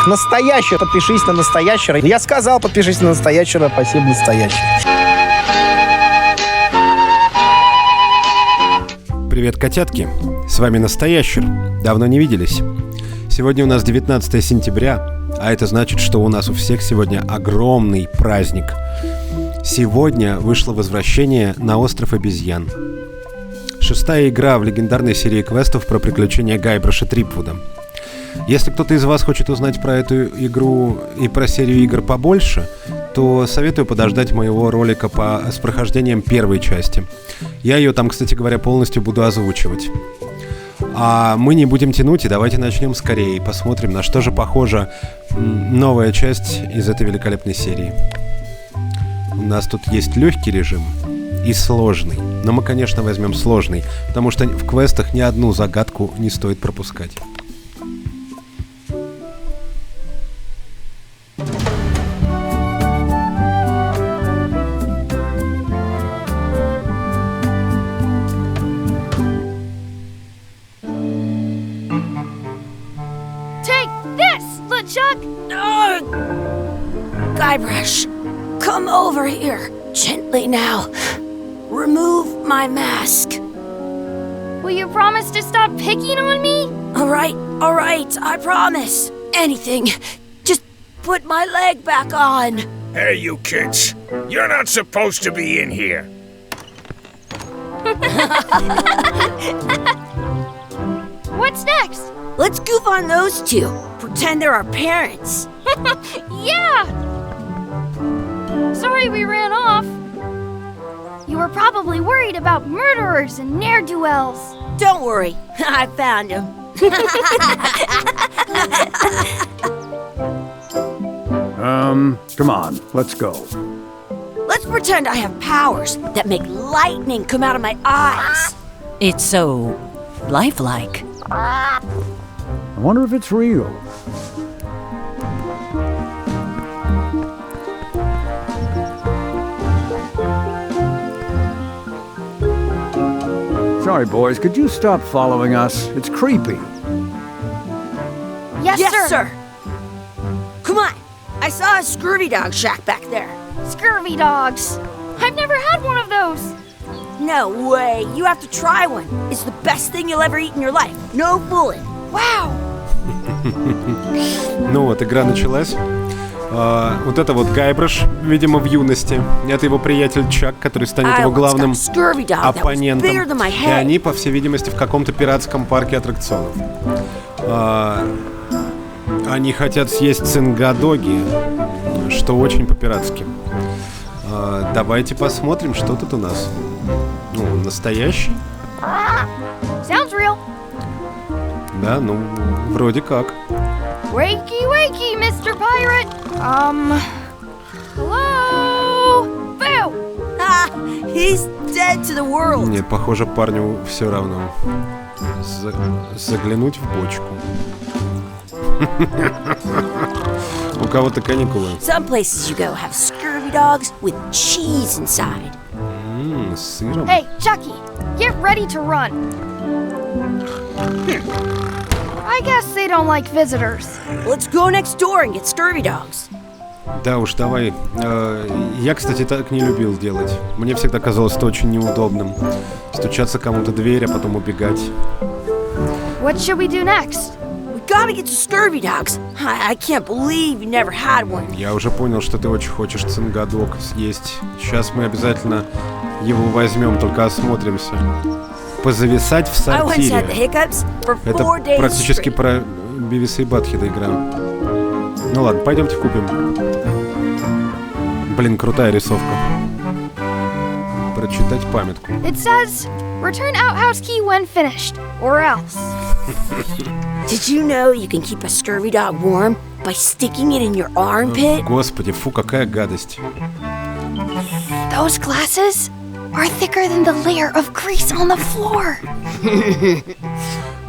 Настоящера. Подпишись на Настоящера. Я сказал, подпишись на Настоящера. Спасибо, Настоящера. Привет, котятки! С вами Настоящер. Давно не виделись. Сегодня у нас 19 сентября, а это значит, что у нас у всех сегодня огромный праздник. Сегодня вышло возвращение на Остров Обезьян. 6-я игра в легендарной серии квестов про приключения Гайбраша Трипвуда. Если кто-то из вас хочет узнать про эту игру и про серию игр побольше, то советую подождать моего ролика с прохождением первой части. Я ее там, кстати говоря, полностью буду озвучивать. А мы не будем тянуть, и давайте начнем скорее и посмотрим, на что же похожа новая часть из этой великолепной серии. У нас тут есть легкий режим и сложный. Но мы, конечно, возьмем сложный, потому что в квестах ни одну загадку не стоит пропускать. Gaibrash, come over here, gently now. Remove my mask. Will you promise to stop picking on me? All right, I promise. Anything. Just put my leg back on. Hey, you kids. You're not supposed to be in here. What's next? Let's goof on those two. Pretend they're our parents. Yeah! Sorry we ran off. You were probably worried about murderers and ne'er-do-wells. Don't worry, I found him. Come on, let's go. Let's pretend I have powers that make lightning come out of my eyes. It's so lifelike. I wonder if it's real. Sorry, boys, could you stop following us? It's creepy. Yes, sir. Come on. I saw a scurvy dog shack back there. Scurvy dogs. I've never had one of those. No way. You have to try one. It's the best thing you'll ever eat in your life. No fooling. Wow. Ну вот, игра началась. Вот это вот Гайбраш, видимо, в юности. Это его приятель Чак, который станет его главным оппонентом. И они, по всей видимости, в каком-то пиратском парке аттракционов. Они хотят съесть цингадоги, что очень по-пиратски. Давайте посмотрим, что тут у нас. Ну, настоящий? Sounds real. Да, ну, вроде как. Wakey, wakey, Mr. Pirate. Hello? Boo! He's dead to the world. Нет, похоже, парню все равно. Заглянуть в бочку. У кого-то каникулы. Some places you go have scurvy dogs with cheese inside. С сыром. Hey, Chucky, get ready to run. I guess they don't like visitors. Let's go next door and get scurvy dogs. Да уж, давай. Я, кстати, так не любил делать. Мне всегда казалось это очень неудобным. Стучаться кому-то в дверь, а потом убегать. What should we do next? We gotta get to scurvy dogs. I can't believe you never had one. Я уже понял, что ты очень хочешь цингадок съесть. Сейчас мы обязательно его возьмем, только осмотримся. Позависать в сортире. Это практически про Бивиса и Батхеда игра. Ну ладно, пойдемте купим. Блин, крутая рисовка. Прочитать памятку. It says, return outhouse key when finished, or else. Did you know you can keep a scurvy dog warm by sticking it in your armpit? Господи, фу, какая гадость. Those glasses are thicker than the layer of grease on the floor.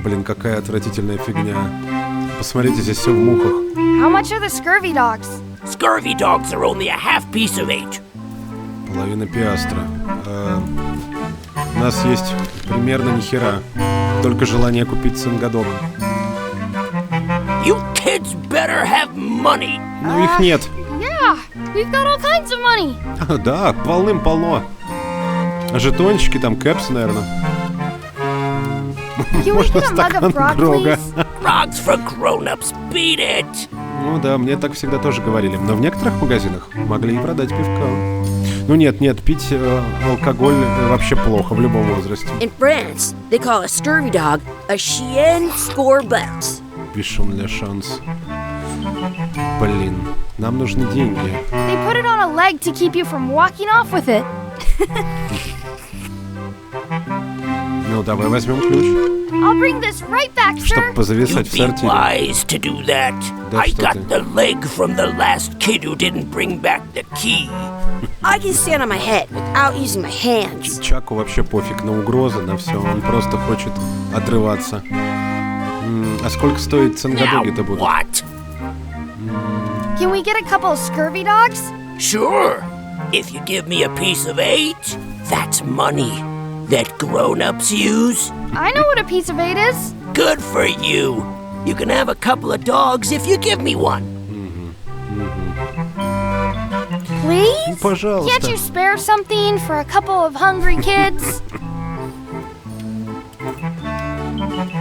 Блин, какая отвратительная фигня. Посмотрите, здесь все в мухах. How much are the scurvy dogs? Scurvy dogs are only a half piece of eight. Половина пиастра. У нас есть примерно ни хера. Только желание купить цингадок. You kids better have money. Но их нет. Yeah, we've got all kinds of money. Да, полным-полно. Жетончики, там, кэпсы, наверное. Can we Можно get a mug стакан of grog, Грога. please? Grog's for grown-ups, beat it. Ну да, мне так всегда тоже говорили. Но в некоторых магазинах могли и продать пивка. Ну нет, пить алкоголь вообще плохо в любом возрасте. In France, they call a scurvy dog a chien scorbut. Вишен ля шанс. Блин, нам нужны деньги. They put it on a leg to keep you from walking off with it. Ну давай возьмем ключ, I'll bring this right back, чтобы sir. позависать в You'd be сортире. wise to do that. Да I что got ты. the leg from the last kid who didn't bring back the key. I can stand on my head without using my hands. Чаку вообще пофиг на угрозы, на все. Он просто хочет отрываться. А сколько стоит Now цингадоги-то будут? what? Can we get a couple of scurvy dogs? Sure. If you give me a piece of 8, that's money that grown-ups use. I know what a piece of 8 is. Good for you. You can have a couple of dogs if you give me one. Please? Пожалуйста. Can't you spare something for a couple of hungry kids?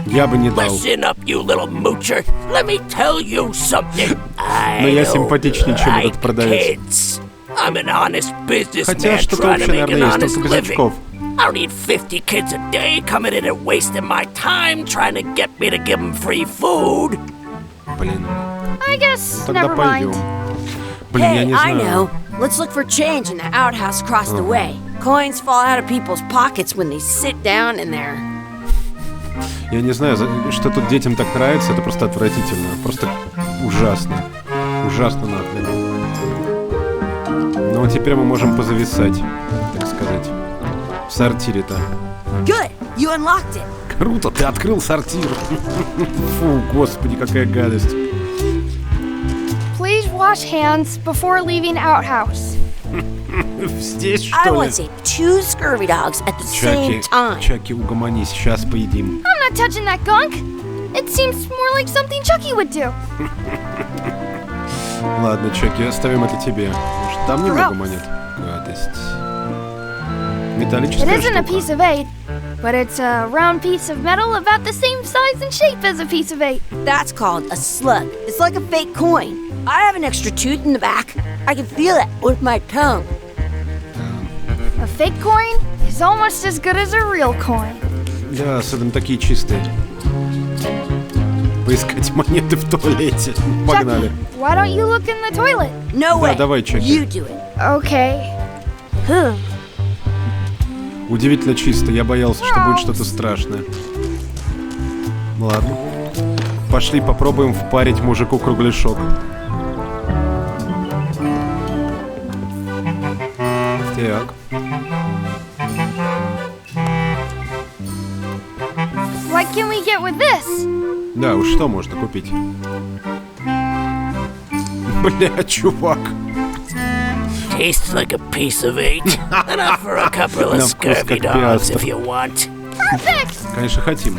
Я бы не дал. Listen up, you little moocher. Let me tell you something. Но I я don't симпатичнее, чем like этот продавец. kids. I'm an honest businessman Хотя что-то trying to общее, make an наверное, honest есть, только без living. очков. I don't need 50 kids a day coming in and wasting my time trying to get me to give them free food. Блин, I guess тогда never пойдем. mind. Блин, я Hey, не I знаю. know. Let's look for change in the outhouse across the way. Coins fall out of people's pockets when they sit down in there. Я не знаю, что тут детям так нравится, это просто отвратительно. Просто ужасно. Ужасно нахрен. Ну, а теперь мы можем позависать, так сказать. В сортире-то. Good. You unlocked it. Круто, ты открыл сортир. Фу, господи, какая гадость. Please wash hands before leaving outhouse. Здесь, I что ли? want to say 2 scurvy dogs at the same time. Чаки, угомонись, сейчас поедим. I'm not touching that gunk. It seems more like something Chucky would do. Ладно, Чаки, оставим это тебе. Может, там немного монет? Гадость. It Металлическая isn't a штука. piece of 8, but it's a round piece of metal about the same size and shape as a piece of 8. That's called a slug. It's like a fake coin. I have an extra tooth in the back. I can feel it with my tongue. A fake coin is almost as good as a real coin. Да, особенно такие чистые. Поискать монеты в туалете. Погнали. Chucky, why don't you look in the toilet? No way. давай, Chucky. You do it. Okay. Удивительно чисто. Я боялся, что будет что-то страшное. Ладно. Пошли попробуем впарить мужику кругляшок. Так. What can we get with this? Да, уж что можно купить? Бля, чувак. Tastes like a piece of 8. Enough for a couple of На вкус scurvy как dogs пиастр. if you want. Perfect! Конечно, хотим.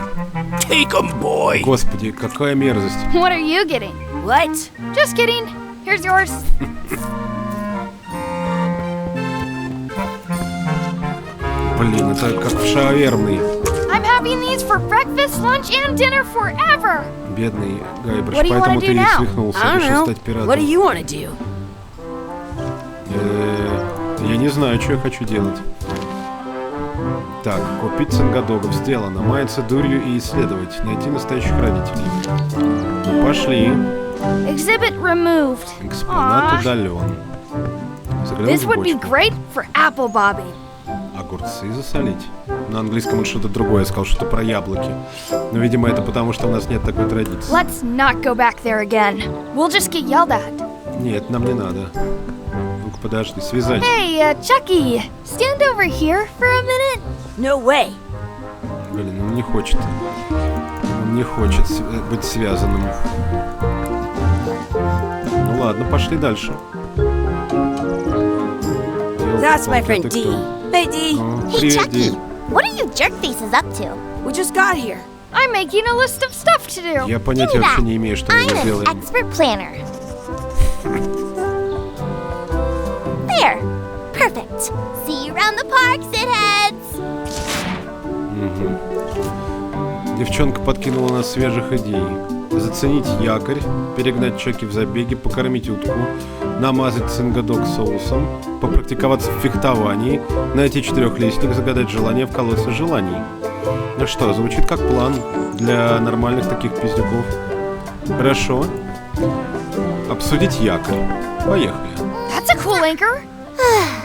Take 'em, boy. Господи, какая мерзость. What are you getting? What? Just kidding. Here's yours. Блин, это как в шавермной. I'm having these for breakfast, lunch, and dinner forever. Бедный Гайбраш, What do you поэтому wanna ты do и now? свихнулся, I don't решил know. стать пиратом. What do you want to do? Я не знаю, что я хочу делать. Так, купить цингадогов сделано. Маяться дурью и исследовать. Найти настоящих родителей. Ну, пошли. Exhibit removed. Экспонат Aw. удален. Заглянуть This в would be бочку. great for apple bobbing. Огурцы засолить. На английском он что-то другое сказал, что-то про яблоки. Но, видимо, это потому, что у нас нет такой традиции. Let's not go back there again. We'll just get yelled at. Нет, нам не надо. Ну-ка, подожди, связать. Hey, Chucky, stand over here for a minute. No way. Блин, он не хочет. Он не хочет быть связанным. Ну ладно, пошли дальше. That's my friend D. Hey, D. О, Hey, привет, Chucky, Ди. what are you jerk faces up to? We just got here. I'm making a list of stuff to do. Я понятия Give me вообще that. не имею, что мы I'm an делаем. expert planner. There. Perfect. See you around the park, shitheads. Девчонка подкинула нас свежих идей. Заценить якорь, перегнать чеки в забеге, покормить утку, намазать цингадок соусом, попрактиковаться в фехтовании, найти четырехлистник, загадать желание в колодце желаний. Ну что, звучит как план для нормальных таких пиздюков. Хорошо. Обсудить якорь. Поехали. That's a cool anchor.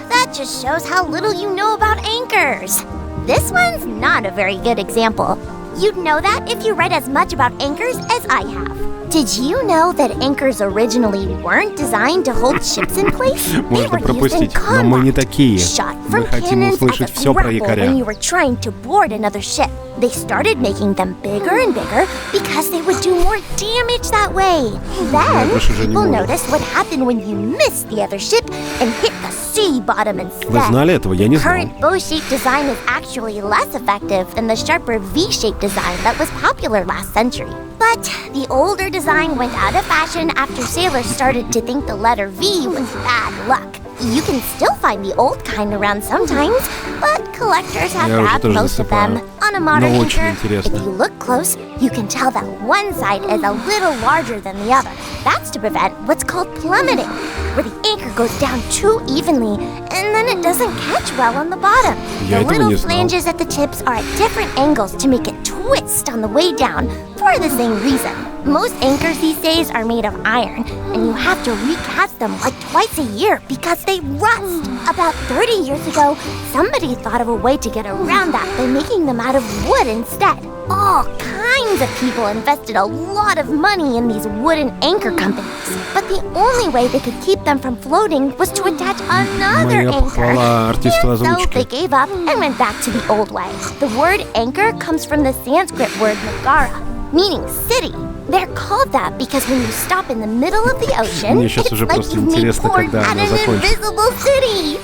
That just shows how little you know about anchors. This one's not a very good example. You'd know that if you read as much about anchors as I have. Did you know that anchors originally weren't designed to hold ships in place? They Можно were used in пропустить, но мы не combat. такие. Shot Мы from хотим cannons услышать as a все про grapple якоря. when you were trying to board another ship. They started making them bigger and bigger because they would do more damage that way. Then больше уже не people буду. noticed what happened when you missed the other ship and hit the sea bottom instead. Вы знали этого? Я не знал. Current bow-shaped design is actually less effective than the sharper V-shaped design that was popular last century. But the older design went out of fashion after sailors started to think the letter V was bad luck. You can still find the old kind around sometimes, but collectors have Я уже grabbed тоже most of them. засыпаю. On a modern Но очень anchor, интересно. if you look close, you can tell that one side is a little larger than the other. That's to prevent what's called plummeting, where the anchor goes down too evenly and then it doesn't catch well on the bottom. Я The этого little не знал. flanges at the tips are at different angles to make it twist on the way down for the same reason. Most anchors these days are made of iron, and you have to recast them like twice a year because they rust. About 30 years ago, somebody thought of a way to get around that by making them out of wood instead. All kinds of people invested a lot of money in these wooden anchor companies, but the only way they could keep them from floating was to attach another Моя похвала anchor. артисту And so озвучки. they gave up and went back to the old way. The word anchor comes from the Sanskrit word nagara, meaning city. They're called that because when you stop in the middle of the ocean, Мне сейчас it's уже like просто you've made интересно, port когда at она an закончит. invisible city.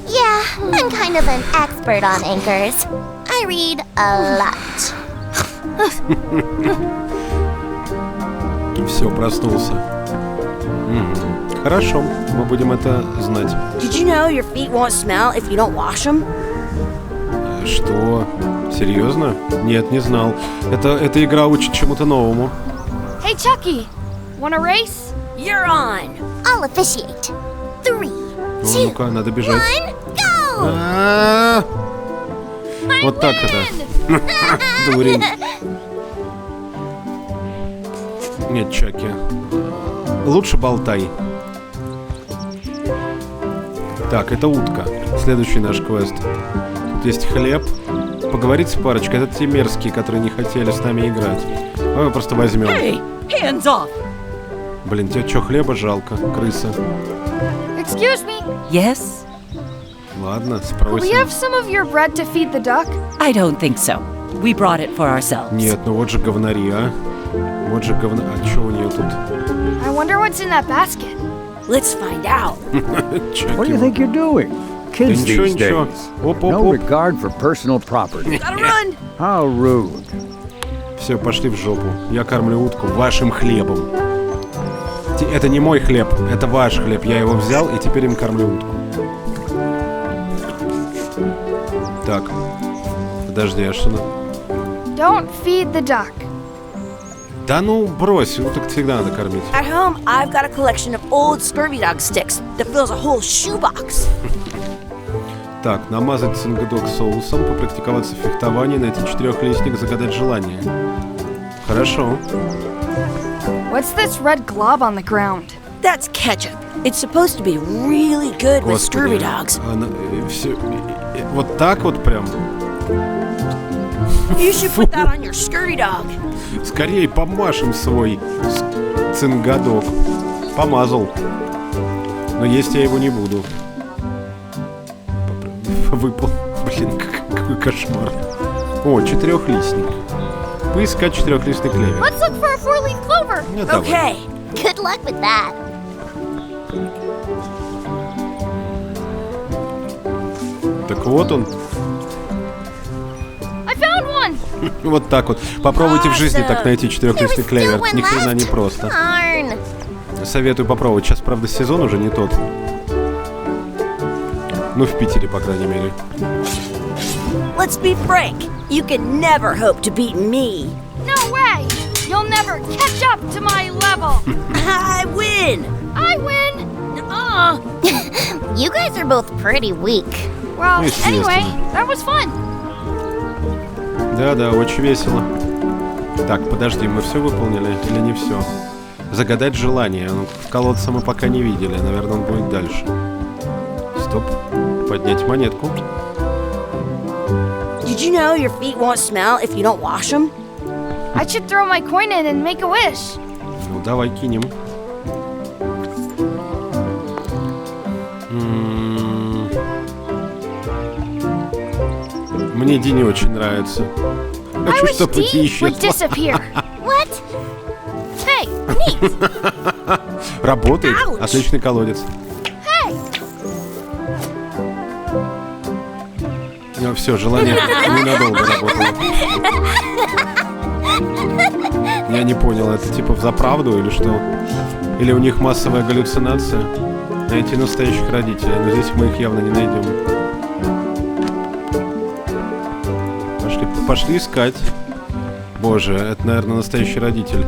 Yeah, I'm kind of an expert on anchors. I read a lot. Все, проснулся. Хорошо, мы будем это знать. Did you know your feet won't smell if you don't wash them? Что? Серьезно? Нет, не знал. Эта игра учит чему-то новому. Hey, Chucky, wanna race? You're on. I'll officiate. 3, Ну, 2, ну-ка, надо бежать. 1, go! А-а-а! Вот так это. Дурень. Нет, Чаки. Лучше болтай. Так, это утка. Следующий наш квест. Тут есть хлеб. Поговорить с парочкой. Это те мерзкие, которые не хотели с нами играть. Давай его просто возьмем. Hey, hands off. Блин, тебе что, хлеба жалко, крыса? Excuse me, Yes? Ладно, could we have спросим. some of your bread to feed the duck? I don't think so. We brought it for ourselves. Нет, ну вот же говнари, а. Вот же говна... А что у нее тут? I wonder what's in that basket. Let's find out. Чаки. What do you think you're doing? Kids ничего, these ничего. days. Оп, No оп, оп. regard for personal property. Gotta run. How rude. Все, пошли в жопу. Я кормлю утку вашим хлебом. Это не мой хлеб, это ваш хлеб. Я его взял и теперь им кормлю утку. Так. Подожди, а что? Don't feed the duck. Да ну, брось, уток всегда надо кормить. At home, I've got a collection of old scurvy dog sticks that fills a whole shoebox. Так, намазать цингадок соусом, попрактиковаться в фехтовании, найти четырехлистник, загадать желание. Хорошо. What's this red glob on the ground? That's ketchup. It's supposed to be really good with scurvy Господи. dogs. Вот так вот прям. You should put that on your scurvy dog. Скорее помашем свой цингадок. Помазал. Но есть я его не буду. Выпал. Блин, какой кошмар. О, четырехлистник. Поискать четырехлистный клевер. Let's look for a four-leaf clover. Ну, давай. Okay. Good luck with that. Так вот он. I found one. Вот так вот. Попробуйте в жизни так найти четырехлистный клевер. Ни хрена не просто. Darn. Советую попробовать. Сейчас, правда, сезон уже не тот. Ну, в Питере, по крайней мере. Let's be frank. You can never hope to beat me. No way! You'll never catch up to my level! I win. I win! You guys are both pretty weak. Well, Естественно. anyway, that was fun. Да-да, очень весело. Так, подожди, мы все выполнили или не все? Загадать желание. Ну, в колодце мы пока не видели. Наверное, он будет дальше. Стоп. Поднять монетку. Did you know your feet won't smell if you don't wash them? I should throw my coin in and make a wish. Ну, давай кинем. Мне Ди не очень нравится. I Хочу, wish чтобы Ди Dee would исчезла. disappear. What? Hey, neat. Работает. Ауч. Отличный колодец. Hey, Ну, все, желание ненадолго работало. Я не понял, это типа взаправду или что? Или у них массовая галлюцинация? Найти настоящих родителей, но здесь мы их явно не найдем. Пошли искать. Боже, это, наверное, настоящий родитель.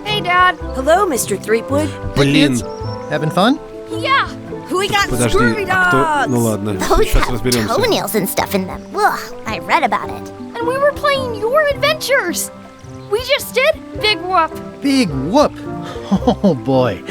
hey, Dad. Hello, Mr. Threepwood. Блин, Having fun? Yeah. We got подожди, scurvy а кто... dogs. Ну ладно, Those сейчас have разберемся. toenails and stuff in them. Ugh, I read about it. And we were playing your adventures. We just did Big Whoop. Big whoop! Oh boy,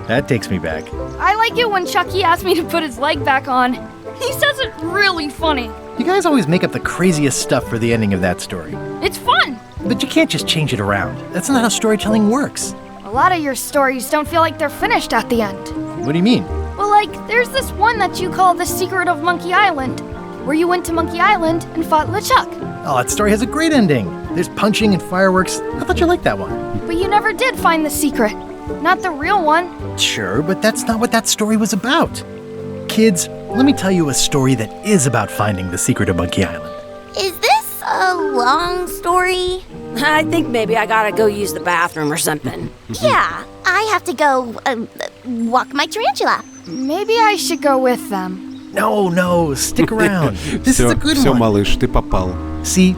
that takes me back. I like it when Chucky asked me to put his leg back on. He says it really funny. You guys always make up the craziest stuff for the ending of that story. It's fun. But you can't just change it around. That's not how storytelling works. A lot of your stories don't feel like they're finished at the end. What do you mean? Well, like, there's this one that you call The Secret of Monkey Island, where you went to Monkey Island and fought LeChuck. Oh, that story has a great ending. There's punching and fireworks. I thought you liked that one. But you never did find the secret. Not the real one. Sure, but that's not what that story was about. Kids, let me tell you a story that is about finding the secret of Monkey Island. Is this a long story? I think maybe I gotta go use the bathroom or something. Yeah, I have to go walk my tarantula. Maybe I should go with them. No, stick around. This is a good Все, one. малыш, ты попал. See,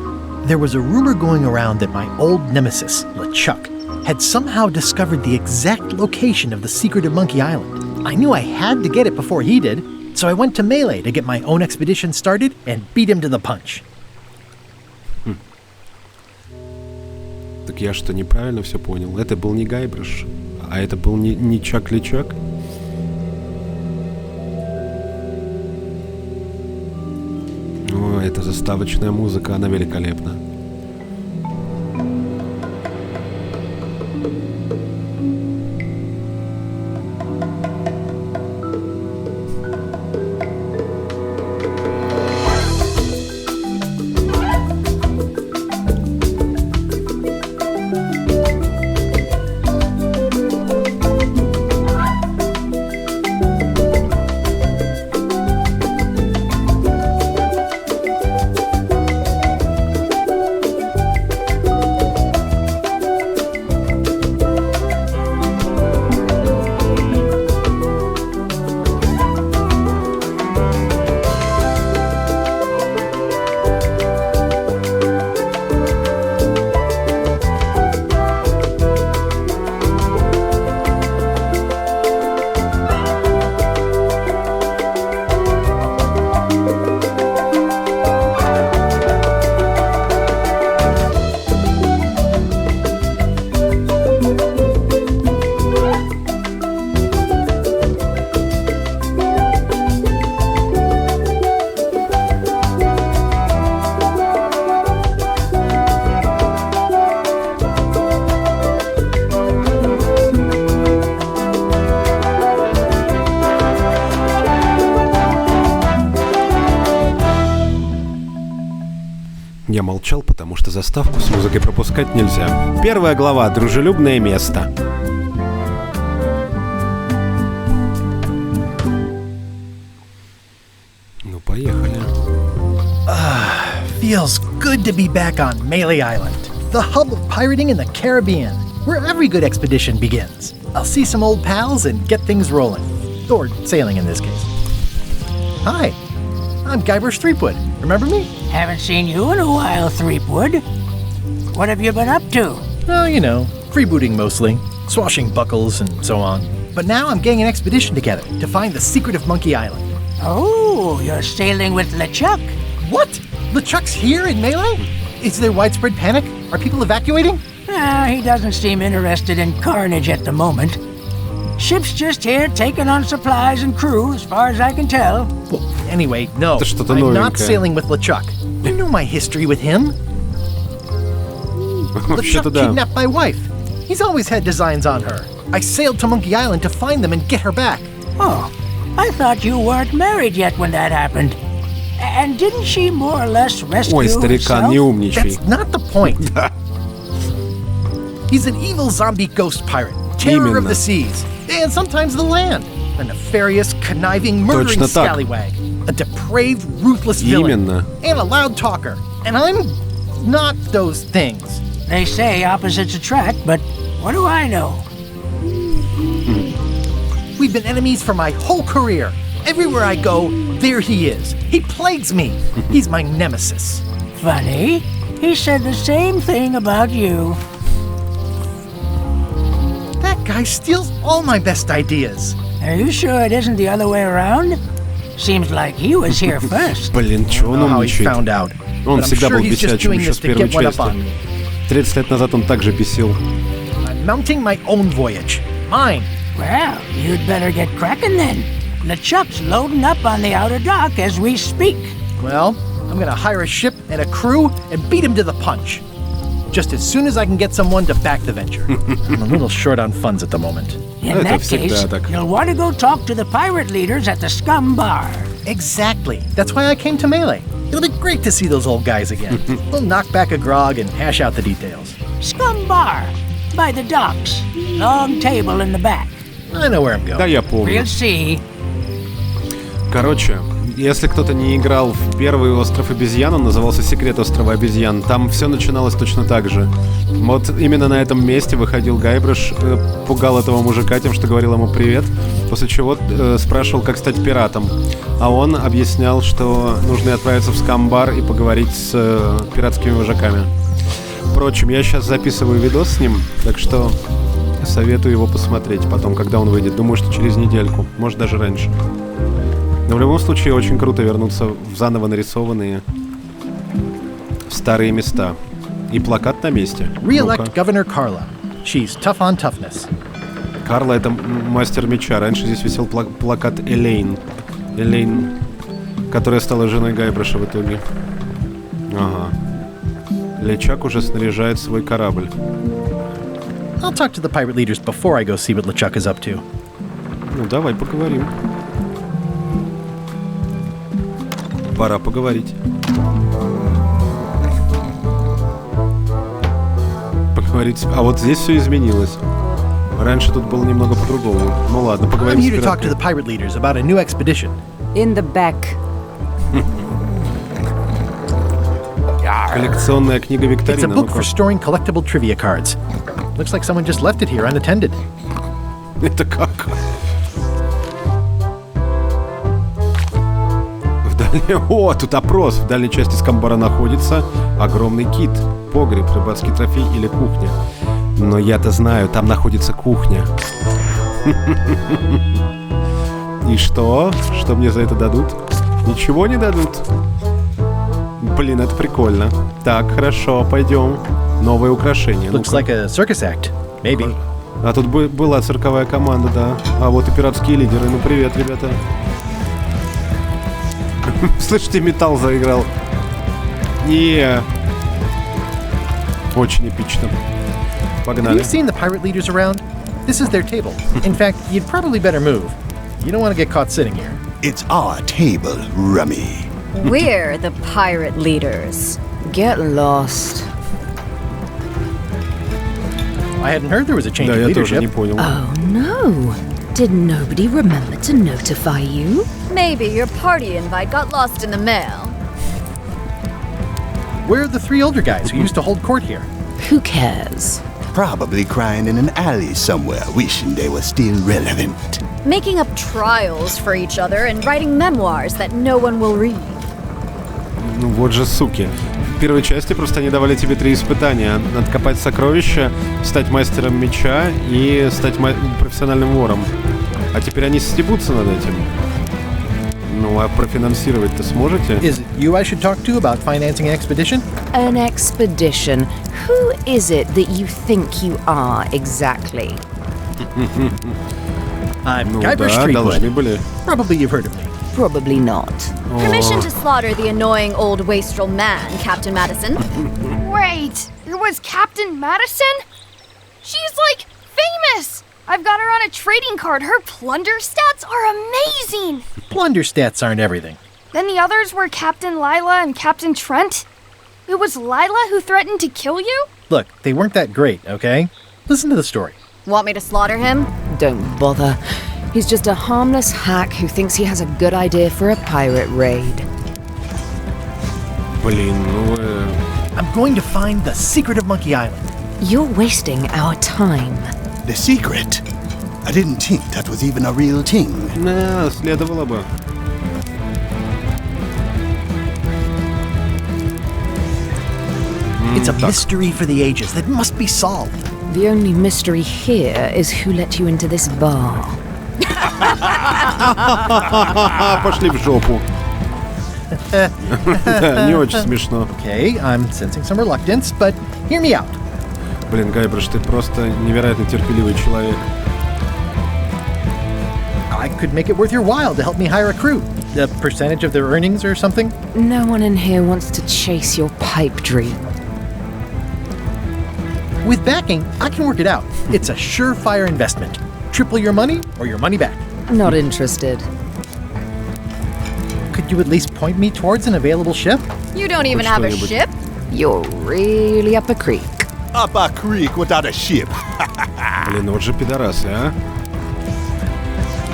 there was a rumor going around that my old nemesis, LeChuck, had somehow discovered the exact location of the secret of Monkey Island. I knew I had to get it before he did, so I went to Melee to get my own expedition started and beat him to the punch. Так я что, неправильно все понял? Это был не Гайбраш, а это был не Чак-Личак? О, это заставочная музыка, она великолепна. Я молчал, потому что заставку с музыкой пропускать нельзя. Первая глава. Дружелюбное место. Ну, поехали. Feels good to be back on Melee Island, the hub of pirating in the Caribbean, where every good expedition begins. I'll see some old pals and get things rolling. Or sailing in this case. Hi, I'm Gaibrash Tripwуда. Remember me? Haven't seen you in a while, Threepwood. What have you been up to? Oh, you know, freebooting mostly, swashing buckles and so on. But now I'm getting an expedition together to find the secret of Monkey Island. Oh, you're sailing with LeChuck. What? LeChuck's here in Melee? Is there widespread panic? Are people evacuating? He doesn't seem interested in carnage at the moment. Ship's just here taking on supplies and crew, as far as I can tell. Well, anyway, no. Это что-то I'm not новенькое. sailing with LeChuck. You know my history with him. Вообще-то LeChuck да. kidnapped my wife. He's always had designs on her. I sailed to Monkey Island to find them and get her back. Oh, I thought you weren't married yet when that happened. And didn't she more or less rescue Ой, старикан, не herself? умничай. That's not the point. He's an evil zombie ghost pirate, terror of Именно. the seas, and sometimes the land. A nefarious, conniving, murdering Точно так. scallywag. A depraved, ruthless villain. Именно. And a loud talker. And I'm not those things. They say opposites attract, but what do I know? We've been enemies for my whole career. Everywhere I go, there he is. He plagues me. He's my nemesis. Funny, he said the same thing about you. That guy steals all my best ideas. Are you sure it isn't the other way around? Seems like he was here first. Блин, чё он I don't know how he умничает? found out. Он but I'm всегда sure был he's just бесячим doing еще this с to первой get one up on части. me. 30 лет назад он также бесил. I'm mounting my own voyage. Mine. Well, you'd better get cracking then. LeChuck's loading up on the outer dock as we speak. Well, I'm gonna hire a ship and a crew and beat him to the punch. Just as soon as I can get someone to back the venture. I'm a little short on funds at the moment. In Это that всегда case, так. you'll want to go talk to the pirate leaders at the Scum Bar. Exactly. That's why I came to Melee. It'll be great to see those old guys again. We'll knock back a grog and hash out the details. Scum Bar, by the docks. Long table in the back. I know where I'm going. Да, я помню. We'll see. Короче, если кто-то не играл в первый Остров Обезьян, он назывался «Секрет Острова Обезьян», там все начиналось точно так же. Вот именно на этом месте выходил Гайбраш, пугал этого мужика тем, что говорил ему «привет», после чего спрашивал, как стать пиратом. А он объяснял, что нужно отправиться в скам-бар и поговорить с пиратскими вожаками. Впрочем, я сейчас записываю видос с ним, так что советую его посмотреть потом, когда он выйдет. Думаю, что через недельку, может даже раньше. Но в любом случае очень круто вернуться в заново нарисованные старые места. И плакат на месте. Re-elect Ну-ка. Governor Carla. She's tough on toughness. Карла — это мастер меча. Раньше здесь висел плакат Элейн. Элейн, которая стала женой Гайбраша в итоге. Ага. Лечак уже снаряжает свой корабль. I'll talk to the pirate leaders before I go see what LeChuck is up to. Ну, давай поговорим. Пора поговорить. Поговорить. А вот здесь все изменилось. Раньше тут было немного по-другому. Ну ладно, I'm поговорим here to с talk to the пираткой. pirate leaders about a new expedition. In the back. Коллекционная книга It's a викторина. book Ну-ка. for storing collectible trivia cards. Looks like someone just left it here unattended. Это как? О, тут опрос. В дальней части скамбара находится огромный кит, погреб, рыбацкий трофей или кухня. Но я-то знаю, там находится кухня. И что? Что мне за это дадут? Ничего не дадут? Блин, это прикольно. Так, хорошо, пойдем. Новое украшение. Looks Ну-ка. like a circus act. Maybe. А тут была цирковая команда, да. А вот и пиратские лидеры. Ну, привет, ребята. Слышите, металл заиграл. Не. Очень эпично. Have Погнали. you seen the pirate leaders around? This is their table. In fact, you'd probably better move. You don't want to get caught sitting here. It's our table, Rummy. We're the pirate leaders. Get lost. I hadn't heard there was a change Да, in я тоже не leadership. понял. Oh no. Did nobody remember to notify you? Maybe your party invite got lost in the mail. Where are the 3 older guys who used to hold court here? Who cares? Probably crying in an alley somewhere, wishing they were still relevant. Making up trials for each other and writing memoirs that no one will read. Ну вот же суки. В первой части просто они давали тебе 3 испытания. Откопать сокровища, стать мастером меча и стать профессиональным вором. А теперь они стебутся над этим. Ну а профинансировать-то сможете? Is it you I should talk to about financing an expedition? An expedition. Who is it that you think you are exactly? I'm Ну Gaibrash да, должны Tripwуда. были. Probably you've heard of me. Probably not. Permission to slaughter the annoying old wastrel man, Captain Madison. Wait, it was Captain Madison? She's like famous! I've got her on a trading card. Her plunder stats are amazing! Plunder stats aren't everything. Then the others were Captain Lila and Captain Trent. It was Lila who threatened to kill you? Look, they weren't that great, okay? Listen to the story. Want me to slaughter him? Don't bother. He's just a harmless hack who thinks he has a good idea for a pirate raid. Блин, ну... I'm going to find the secret of Monkey Island. You're wasting our time. The secret? I didn't think that was even a real thing. Да, следовало бы. It's a mystery for the ages that must be solved. The only mystery here is who let you into this bar. Пошли в жопу. Не очень смешно. Okay, I'm sensing some reluctance, but hear me out. Блин, Гайбраш, ты просто невероятно терпеливый человек. I could make it worth your while to help me hire a crew. A percentage of their earnings or something? No one in here wants to chase your pipe dream. With backing, I can work it out. It's a surefire investment. Triple your money or your money back. Not interested. Could you at least point me towards an available ship? You don't even have a ship? You're really up a creek. Up a creek without a ship. Блин, вот же пидорасы, а?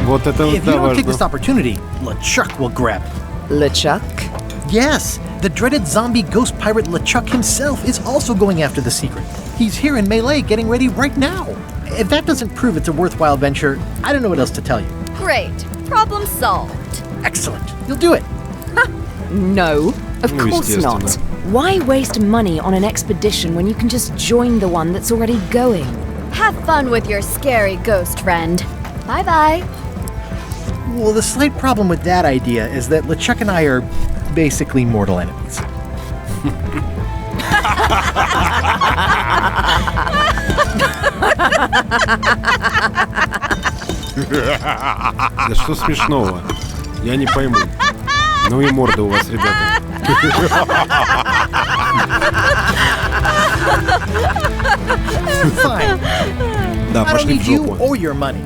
Вот это If да, you don't take важно. this opportunity, LeChuck will grab it. LeChuck? Yes, the dreaded zombie ghost pirate LeChuck himself is also going after the secret. He's here in Melee getting ready right now. If that doesn't prove it's a worthwhile venture, I don't know what else to tell you. Great. Problem solved. Excellent. You'll do it. No, of Ну, course not. естественно. Why waste money on an expedition when you can just join the one that's already going? Have fun with your scary ghost friend. Bye-bye. Well, the slight problem with that idea is that LeChuck and I are basically mortal enemies. Да что смешного? Я не пойму. Ну и морда у вас, ребята. Fine. Да, I don't пошли need в you жопу. or your money.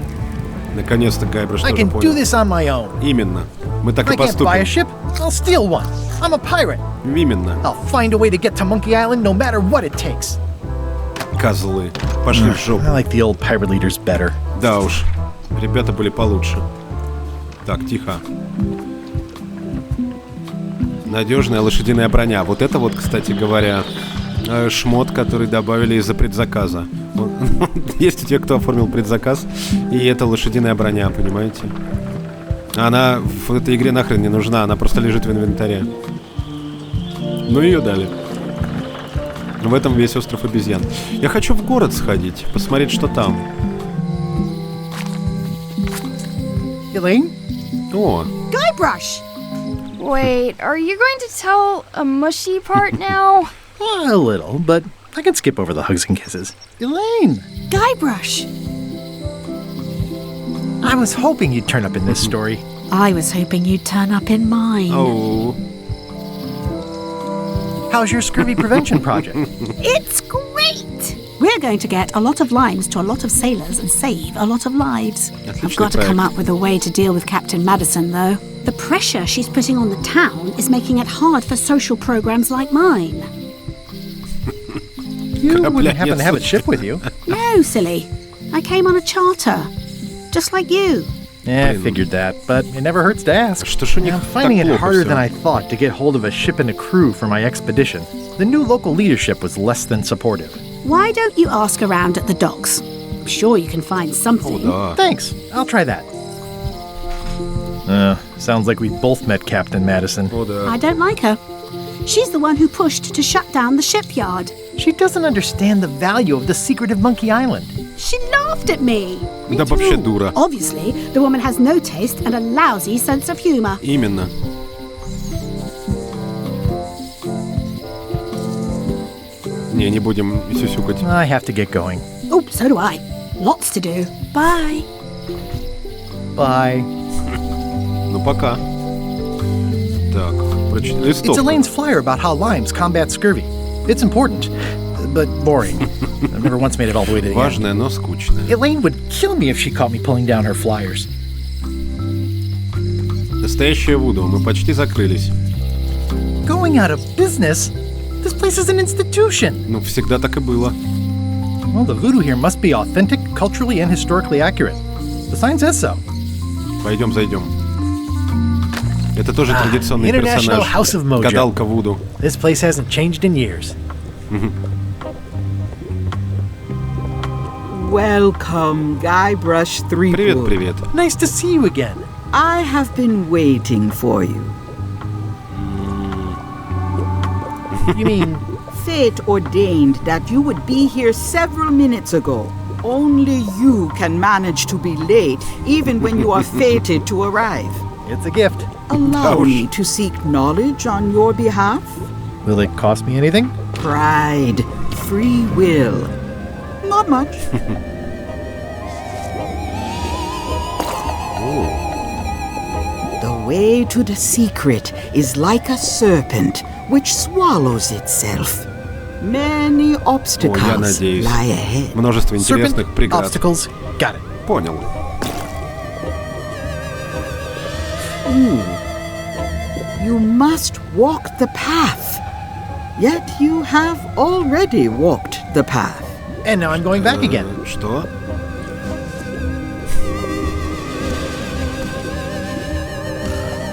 Наконец-то Гайбраш I тоже can do понял. this on my own. Именно. Мы так I и can't buy a поступим. ship, I'll steal one. I'm a pirate. Именно. I'll find a way to get to Monkey Island no matter what it takes. Козлы. Пошли в жопу. I like the old pirate leaders better. Да уж. Ребята были получше. Так, тихо. Надежная лошадиная броня. Вот это вот, кстати говоря, шмот, который добавили из-за предзаказа. Вот. Есть у тех, кто оформил предзаказ, и это лошадиная броня, понимаете? Она в этой игре нахрен не нужна, она просто лежит в инвентаре. Ну ее дали. В этом весь остров обезьян. Я хочу в город сходить, посмотреть, что там. Elaine? О, Guybrush! Wait, are you going to tell a mushy part now? A little, but I can skip over the hugs and kisses. Elaine! Guybrush! I was hoping you'd turn up in this story. I was hoping you'd turn up in mine. oh. How's your scurvy prevention project? It's great! We're going to get a lot of limes to a lot of sailors and save a lot of lives. I've got to come up with a way to deal with Captain Madison, though. The pressure she's putting on the town is making it hard for social programs like mine. You wouldn't happen to have a ship with you. No, silly. I came on a charter. Just like you. Yeah, I figured that, but it never hurts to ask. Что ж у них I'm так finding it плохо harder всё? than I thought to get hold of a ship and a crew for my expedition. The new local leadership was less than supportive. Why don't you ask around at the docks? I'm sure you can find something. Thanks, I'll try that. Sounds like we both met Captain Madison. I don't like her. She's the one who pushed to shut down the shipyard. She doesn't understand the value of the secret of Monkey Island. She laughed at me. Да вообще дура. Obviously, the woman has no taste and a lousy sense of humor. Именно. Не будем сюсюкать. I have to get going. Oh, so do I. Lots to do. Bye. Bye. Ну пока. Так, прочитали It's листовку. Elaine's flyer about how limes combat scurvy. It's important, but boring. I've never once made it all the way to the end. Важное, но скучное. Elaine would kill me if she caught me pulling down her flyers. Настоящая Вуду. Мы почти закрылись. Going out of business? This place is an institution. Ну, всегда так и было. Well, the voodoo here must be authentic, culturally and historically accurate. The sign says so. Пойдем, зайдем. Это тоже традиционный International персонаж. House of Mojo. Гадалка Вуду. This place hasn't changed in years. Welcome, Gaibrash Tripwуда. Привет. Nice to see you again. I have been waiting for you. You mean... Fate ordained that you would be here several minutes ago. Only you can manage to be late, even when you are fated to arrive. It's a gift. Allow me to seek knowledge on your behalf. Will it cost me anything? Pride, free will. Not much. The way to the secret is like a serpent which swallows itself. Many obstacles О, я надеюсь. lie ahead. Множество интересных Serpent, преград. obstacles, got it. Понял. You must walk the path. Yet you have already walked the path. And now I'm going back again. Что?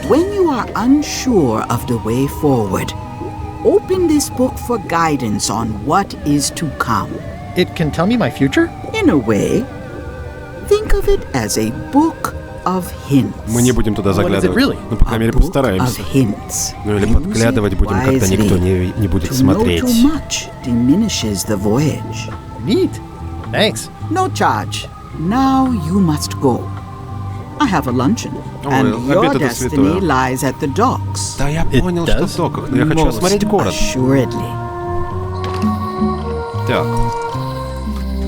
When you are unsure of the way forward, open this book for guidance on what is to come. It can tell me my future? In a way, think of it as a book of hints. Мы не будем туда заглядывать. really? Ну, по крайней мере, постараемся. Of hints. Ну, или подглядывать будем, когда никто не будет To know смотреть. too much diminishes the voyage. Neat. Thanks. No charge. Now you must go. I have a luncheon, and your обед — это destiny святое. lies at the docks. Да, я понял, что в доках, но я хочу осмотреть город. Assuredly. Так,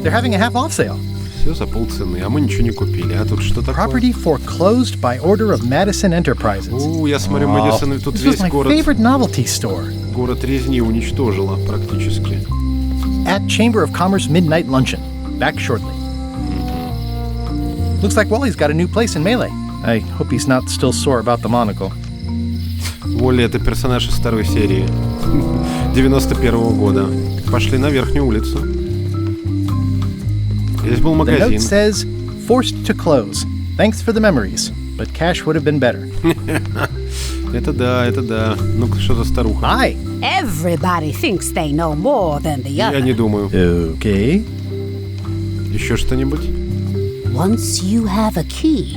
They're having a half-off sale. все за полцены, а мы ничего не купили. А тут что такое? Property foreclosed by order of Madison Enterprises. Я смотрю, Мэдисон, тут This was весь my город, favorite novelty store. город резни уничтожила практически. At Chamber of Commerce Midnight Luncheon. Back shortly. Looks like Wally's got a new place in Melee. I hope he's not still sore about the monocle. Уолли — это персонаж из второй серии 91-го года. Пошли на верхнюю улицу. Здесь был The магазин. note says, forced to close. Thanks for the memories, but cash would have been better. Это да. Ну-ка, что за старуха? Hi. Everybody thinks they know more than the Я other. не думаю. Okay. Еще что-нибудь? Once you have a key,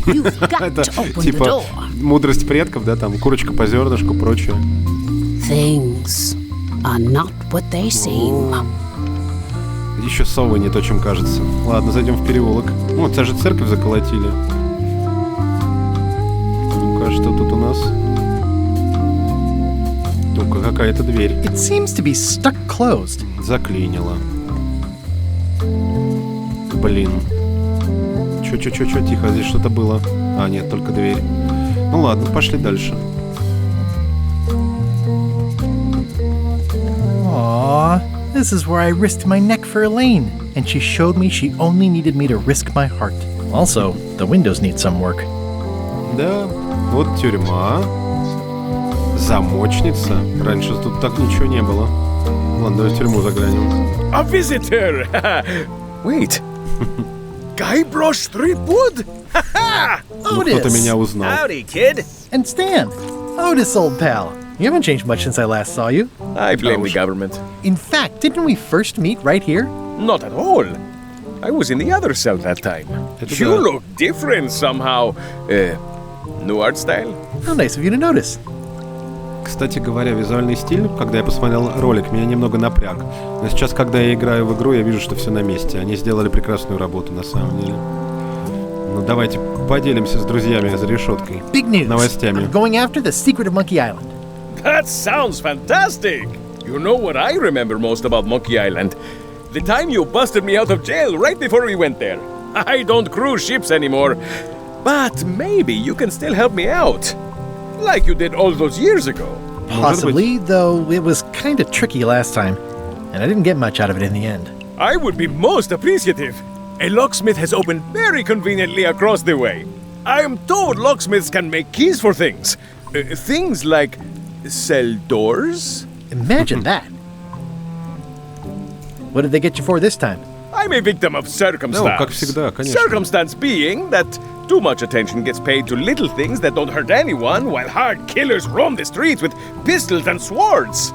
you've got Это to open the типа door. мудрость предков, да, там курочка по зернышку, прочее. Things are not what they seem. Еще совы не то, чем кажется. Ладно, зайдем в переулок. Вот, это же церковь заколотили. Ну-ка, что тут у нас? Только какая-то дверь. It seems to be stuck closed. Заклинило. Блин. Чё, тихо, здесь что-то было. А, нет, только дверь. Ну ладно, пошли дальше. Aww, this is where I risked my neck for Elaine, and she showed me she only needed me to risk my heart. Also, the windows need some work. Да, вот тюрьма. Замочница. Раньше тут так ничего не было. Ладно, давай в тюрьму заглянем. A visitor! Wait, Gайбраша Трипвуда? Ha-ha! Ну, кто-то меня узнал. Howdy, kid. And Stan. Otis, old pal. You haven't changed much since I last saw you. I blame the government. In fact, didn't we first meet right here? Not at all. I was in the other cell that time. You look different somehow. New art style? How nice of you to notice. Кстати говоря, визуальный стиль, когда я посмотрел ролик, меня немного напряг. Но сейчас, когда я играю в игру, я вижу, что все на месте. Они сделали прекрасную работу, на самом деле. Ну, давайте поделимся с друзьями за решеткой. Big news. Новостями. I'm going after the secret of Monkey Island. That sounds fantastic! You know what I remember most about Monkey Island? The time you busted me out of jail right before we went there. I don't cruise ships anymore. But maybe you can still help me out. Like you did all those years ago. Possibly, though it was kind of tricky last time. And I didn't get much out of it in the end. I would be most appreciative. A locksmith has opened very conveniently across the way. I am told locksmiths can make keys for things. Things like cell doors? Imagine that. What did they get you for this time? I'm a victim of circumstance. Ну, как всегда, конечно. Circumstance being that too much attention gets paid to little things that don't hurt anyone, while hard killers roam the streets with pistols and swords.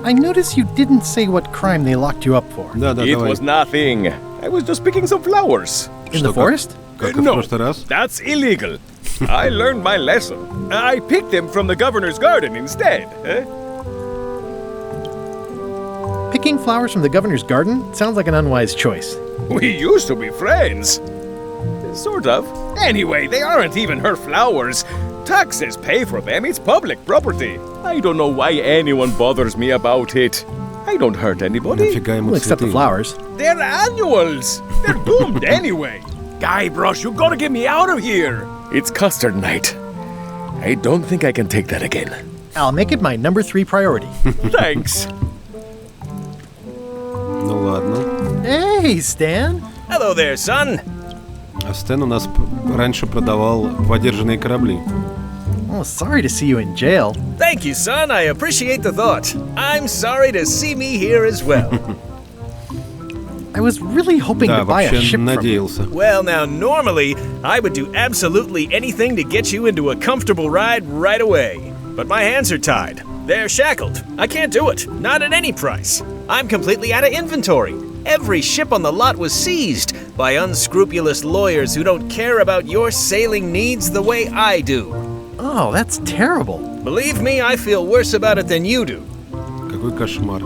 I noticed you didn't say what crime they locked you up for. It was nothing. I was just picking some flowers. In the forest? No, that's illegal. I learned my lesson. I picked them from the governor's garden instead. Picking flowers from the governor's garden sounds like an unwise choice. We used to be friends. Sort of. Anyway, they aren't even her flowers. Taxes pay for them. It's public property. I don't know why anyone bothers me about it. I don't hurt anybody. Well, except the flowers. They're annuals. They're doomed anyway. Guybrush, you gotta get me out of here. It's custard night. I don't think I can take that again. I'll make it my number 3 priority. Thanks. Ну ладно. Hey, Stan. Hello there, son. А Стэн у нас раньше продавал подержанные корабли. Oh, sorry to see you in jail. Thank you, son. I appreciate the thought. I'm sorry to see me here as well. I was really hoping to buy a ship from you. Well, now, normally, I would do absolutely anything to get you into a comfortable ride right away. But my hands are tied. They're shackled. I can't do it. Not at any price. I'm completely out of inventory. Every ship on the lot was seized by unscrupulous lawyers who don't care about your sailing needs the way I do. Oh, that's terrible. Believe me, I feel worse about it than you do. Какой кошмар.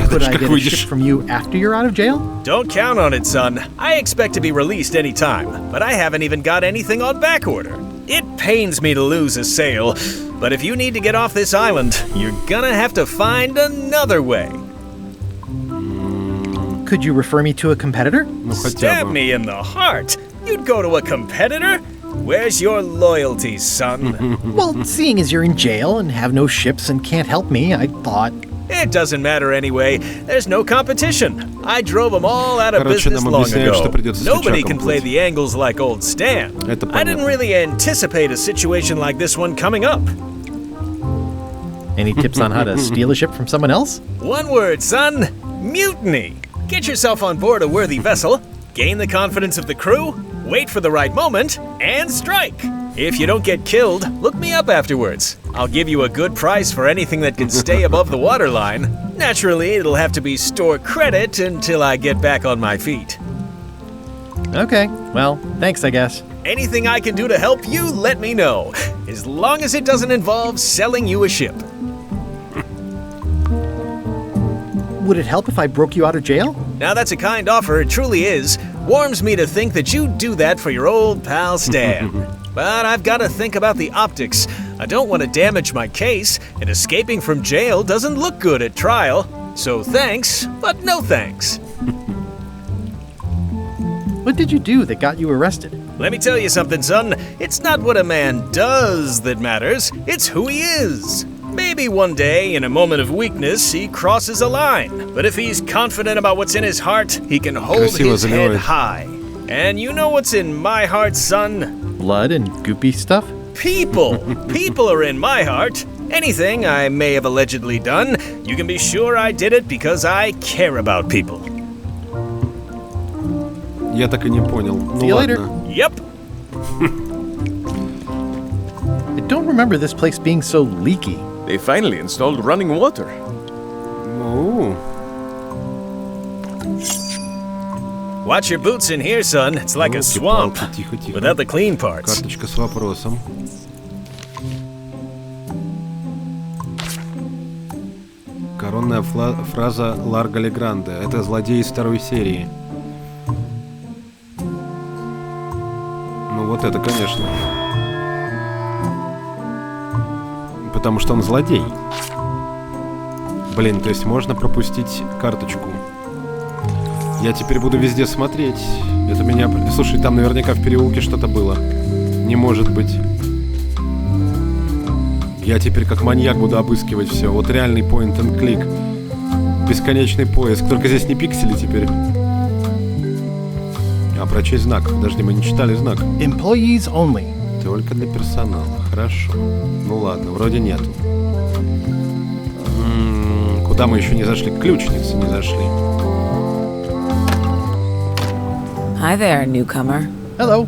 Could I get a ship from you after you're out of jail? Don't count on it, son. I expect to be released any time, but I haven't even got anything on back order. It pains me to lose a sale, but if you need to get off this island, you're gonna have to find another way. Could you refer me to a competitor? Stab me in the heart. You'd go to a competitor? Where's your loyalty, son? Well, seeing as you're in jail and have no ships and can't help me, I thought... It doesn't matter anyway. There's no competition. I drove them all out of business long ago. Nobody can play the angles like old Stan. I didn't really anticipate a situation like this one coming up. Any tips on how to steal a ship from someone else? One word, son. Mutiny. Get yourself on board a worthy vessel, gain the confidence of the crew, wait for the right moment, and strike. If you don't get killed, look me up afterwards. I'll give you a good price for anything that can stay above the waterline. Naturally, it'll have to be store credit until I get back on my feet. Okay, well, thanks, I guess. Anything I can do to help you, let me know. As long as it doesn't involve selling you a ship. Would it help if I broke you out of jail? Now that's a kind offer, it truly is. Warms me to think that you'd do that for your old pal Stan. But I've got to think about the optics. I don't want to damage my case, and escaping from jail doesn't look good at trial. So thanks, but no thanks. What did you do that got you arrested? Let me tell you something, son. It's not what a man does that matters, it's who he is. Maybe one day, in a moment of weakness, he crosses a line. But if he's confident about what's in his heart, he can hold his head high. And you know what's in my heart, son? Blood and goopy stuff? People! People are in my heart. Anything I may have allegedly done, you can be sure I did it because I care about people. Я так и не понял. Ну See you later. ладно. Yep. I don't remember this place being so leaky. They finally installed running water. Ну, Watch your boots in here, son. It's like a swamp тихо, тихо. without the clean parts. Карточка с вопросом. Коронная фраза Ларго Легранде. Это злодей из второй серии. Ну вот это, конечно. Потому что он злодей. Блин, то есть можно пропустить карточку. Я теперь буду везде смотреть. Это меня... Слушай, там наверняка в переулке что-то было. Не может быть. Я теперь как маньяк буду обыскивать все. Вот реальный point and click. Бесконечный поиск. Только здесь не пиксели теперь. А прочесть знак. Подожди, мы не читали знак. Employees only. Только для персонала. Хорошо. Ну ладно, вроде нету. Куда мы еще не зашли? К ключнице не зашли. Hi there, newcomer. Hello.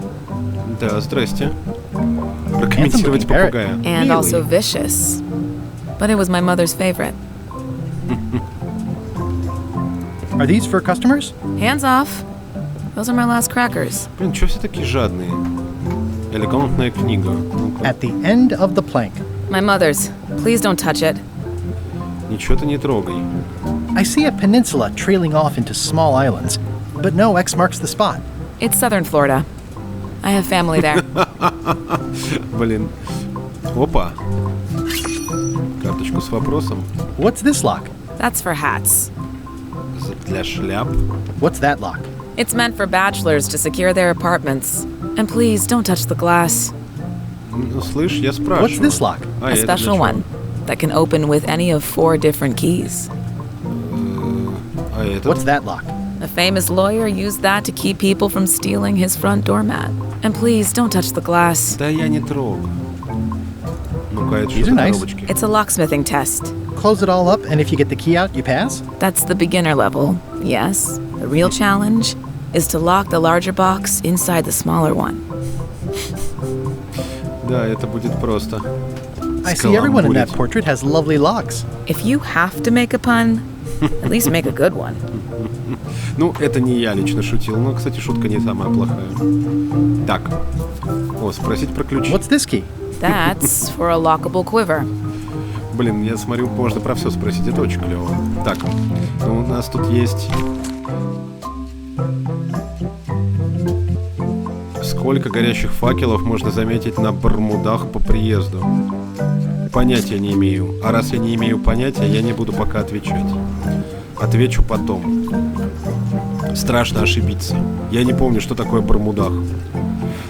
Да, здрасте. Прокомментировать попугая. And also vicious. But it was my mother's favorite. Are these for customers? Hands off. Those are my last crackers. Блин, чё все такие жадные? Элегантная книга. At the end of the plank. My mother's. Please don't touch it. Ничего ты не трогай. I see a peninsula trailing off into small islands, but no X marks the spot. It's southern Florida. I have family there. Блин. Опа. Карточку с вопросом. What's this lock? That's for hats. Для шляп. What's that lock? It's meant for bachelors to secure their apartments. And please don't touch the glass. Ну, слышь, я спрашиваю. What's this lock? A special one that can open with any of 4 different keys. А это? What's that lock? A famous lawyer used that to keep people from stealing his front doormat. And please don't touch the glass. Да я не трогаю. Ну-ка, это These что are за nice. коробочки? It's a locksmithing test. Close it all up, and if you get the key out, you pass? That's the beginner level, yes. The real challenge is to lock the larger box inside the smaller one. Да, это будет просто. I see everyone in that portrait has lovely locks. If you have to make a pun, at least make a good one. Ну, это не я лично шутил, но, кстати, шутка не самая плохая. Так. О, спросить про ключи. What's this key? That's for a lockable quiver. Блин, я смотрю, можно про все спросить, это очень клево. Так, ну у нас тут есть... Сколько горящих факелов можно заметить на Бермудах по приезду? Понятия не имею. А раз я не имею понятия, я не буду пока отвечать. Отвечу потом. Страшно ошибиться. Я не помню, что такое Бермудах.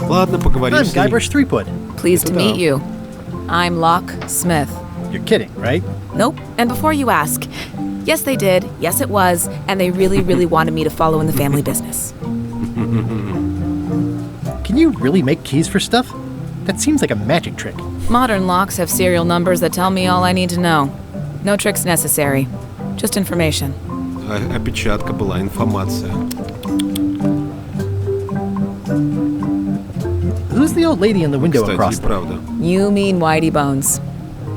Ладно, поговорим I'm с ней. Gайбраша Трипвуда. Pleased to meet you. I'm Locksmith. You're kidding, right? Nope. And before you ask, yes they did, yes it was, and they really, really wanted me to follow in the family business. Can you really make keys for stuff? That seems like a magic trick. Modern locks have serial numbers that tell me all I need to know. No tricks necessary. Just information. Опечатка была, информация. Who's the old lady in the window Кстати, across и there? правда. You mean Whitey Bones.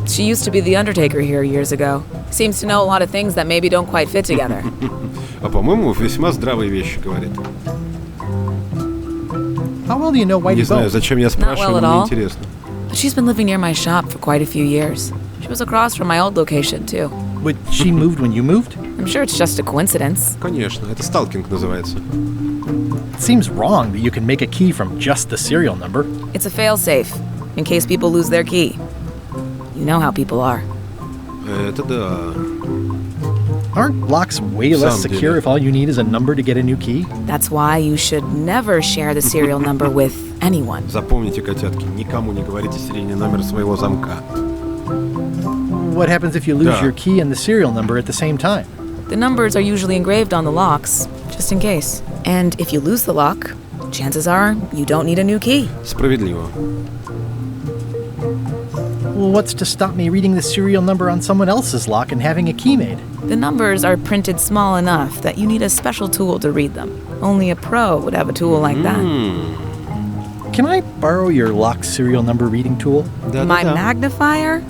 She used to be the Undertaker here years ago. Seems to know a lot of things that maybe don't quite fit together. А по-моему, весьма здравые вещи говорит. How well do you know Whitey Не знаю, Bones? зачем я спрашиваю, well at но all. мне интересно. But she's been living near my shop for quite a few years. She was across from my old location, too. But she moved when you moved? I'm sure it's just a coincidence. Конечно, это сталкинг называется. It seems wrong that you can make a key from just the serial number. It's a failsafe, in case people lose their key. You know how people are. Это да. Aren't locks way less Some secure do. if all you need is a number to get a new key? That's why you should never share the serial number with anyone. Запомните, котятки, никому не говорите серийный номер своего замка. What happens if you lose Да. your key and the serial number at the same time? The numbers are usually engraved on the locks, just in case. And if you lose the lock, chances are you don't need a new key. Справедливо. Well, what's to stop me reading the serial number on someone else's lock and having a key made? The numbers are printed small enough that you need a special tool to read them. Only a pro would have a tool like that. Can I borrow your lock serial number reading tool? My magnifier?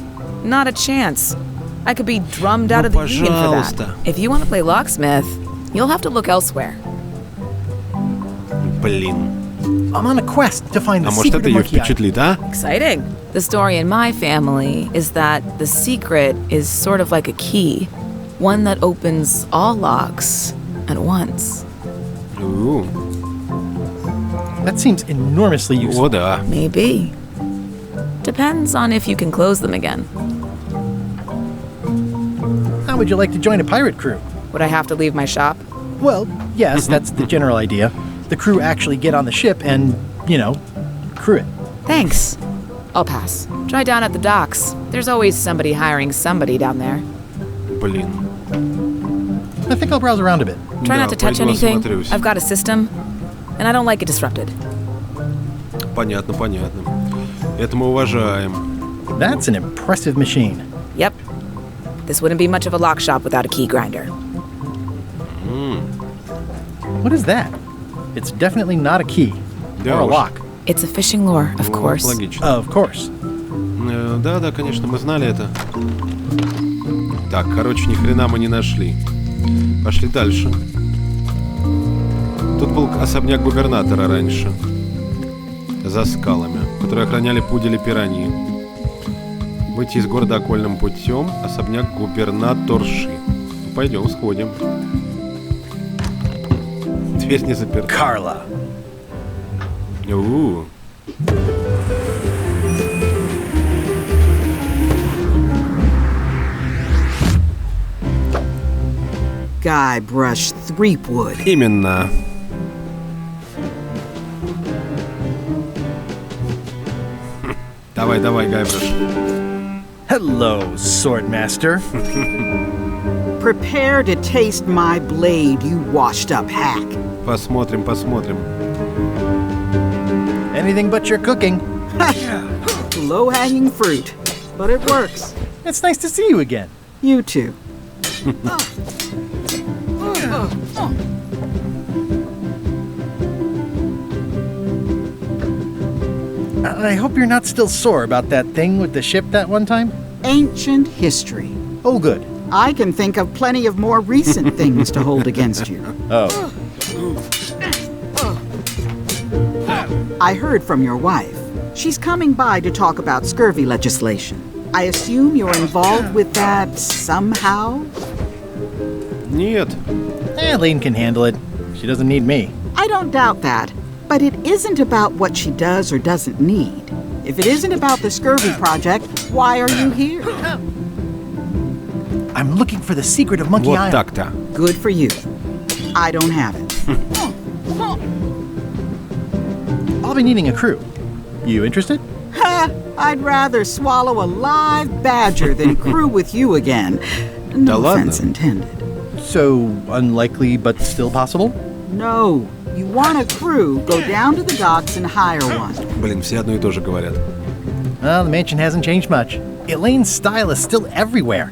Not a chance. I could be drummed out of the union for that. If you want to play locksmith, you'll have to look elsewhere. Блин. I'm on a quest to find the может, secret это of ее Monkey Island. впечатлит, а? Exciting. The story in my family is that the secret is sort of like a key. One that opens all locks at once. Ooh. That seems enormously useful. О, да. Maybe. Depends on if you can close them again. How would you like to join a pirate crew? Would I have to leave my shop? Well, yes, that's the general idea. The crew actually get on the ship and, crew it. Thanks. I'll pass. Try down at the docks. There's always somebody hiring somebody down there. Блин. I think I'll browse around a bit. Try not to touch anything. осмотрюсь. I've got a system, and I don't like it disrupted. Понятно. Это мы уважаем. That's an impressive machine. Yep. This wouldn't be much of a lock shop without a key grinder. What is that? It's definitely not a key. Да or a уж. lock. It's a fishing lure, of course. Логично. Of course. Да, конечно, мы знали это. Так, короче, ни хрена мы не нашли. Пошли дальше. Тут был особняк губернатора раньше. За скалами, которые охраняли пудели пираньи. Выйти из города окольным путем. Особняк губернаторши. Ну, пойдем, сходим. Дверь не заперта. Carla. Gaibrash Tripwуда. Именно. Давай, Гайбраш. Hello, Swordmaster. Prepare to taste my blade, you washed-up hack. Посмотрим. Anything but your cooking. Low-hanging fruit, but it works. It's nice to see you again. You too. I hope you're not still sore about that thing with the ship that one time. Ancient history. Oh, good. I can think of plenty of more recent things to hold against you. Oh. I heard from your wife. She's coming by to talk about scurvy legislation. I assume you're involved with that somehow? Нет. Elaine can handle it. She doesn't need me. I don't doubt that. But it isn't about what she does or doesn't need. If it isn't about the scurvy project, why are you here? I'm looking for the secret of Monkey Вот Island. так-то. Good for you. I don't have it. I'll be needing a crew. You interested? Ha! I'd rather swallow a live badger than crew with you again. No offense intended. So unlikely but still possible? No. You want a crew, go down to the docks and hire one. Блин, все одно и то же говорят. Well, the mansion hasn't changed much. Elaine's style is still everywhere.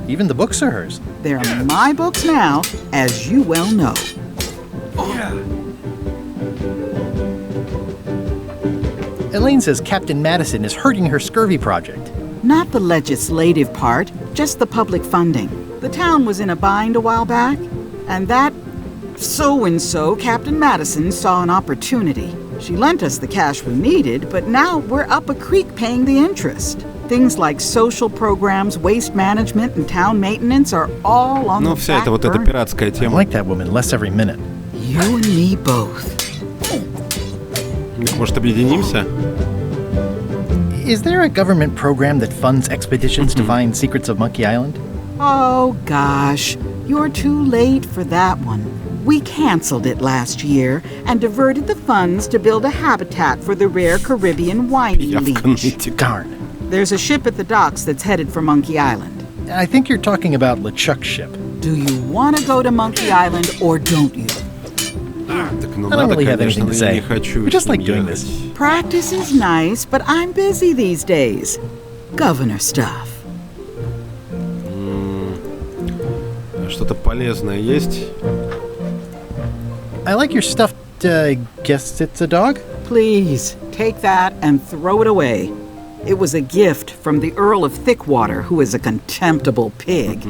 Even the books are hers. They're my books now, as you well know. Elaine says Captain Madison is hurting her scurvy project. Not the legislative part, just the public funding. The town was in a bind a while back, and that so-and-so, Captain Madison, saw an opportunity. She lent us the cash we needed, but now we're up a creek paying the interest. Things like social programs, waste management, and town maintenance are all on the вся back эта вот эта burner. пиратская I тема. like that woman less every minute. You and me both. Может, объединимся? Is there a government program that funds expeditions to find secrets of Monkey Island? Oh, gosh. You're too late for that one. We canceled it last year and diverted the funds to build a habitat for the rare Caribbean whiny leech. Darn. There's a ship at the docks that's headed for Monkey Island. I think you're talking about LeChuck's ship. Do you want to go to Monkey Island or don't you? Так, ну I don't надо, really have конечно, anything to но я say. не хочу We just с ним like doing ехать. this. Practice is nice, but I'm busy these days. governor stuff. Что-то полезное есть? I like your stuffed, guess it's a dog? Please, take that and throw it away. It was a gift from the Earl of Thickwater, who is a contemptible pig.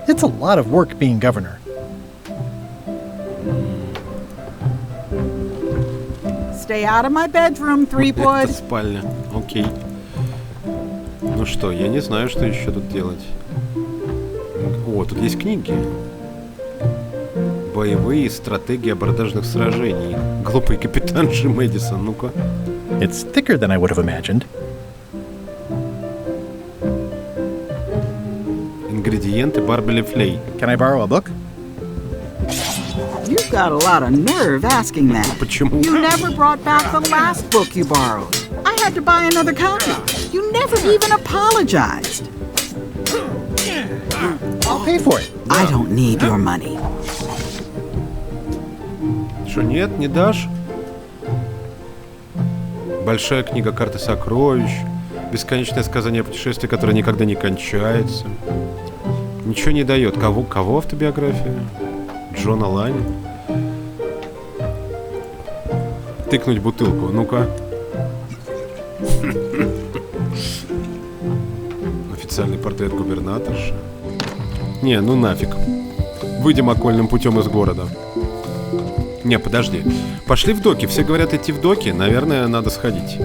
It's a lot of work being governor. Stay out of my bedroom, Threepwood. Это спальня. Окей. Ну что, я не знаю, что еще тут делать. О, тут есть книги. Боевые стратегии абордажных сражений. Глупый капитан Джим Мэдисон. Ну-ка. It's thicker than I would have imagined. Ингредиенты Барбели Флей. Can I borrow a book? You've got a lot of nerve asking that. Почему? You never brought back the last book you borrowed. I had to buy another copy. You never even apologized. I'll pay for it. I don't need your money. Что, нет, не дашь? Большая книга карты сокровищ. Бесконечное сказание о путешествии, которое никогда не кончается. Ничего не дает. Кого автобиография? Джона Лани? Тыкнуть бутылку. Ну-ка. Официальный портрет губернаторши. Не, ну нафиг. Выйдем окольным путем из города. Не, подожди. Пошли в доки. Все говорят идти в доки. Наверное, надо сходить.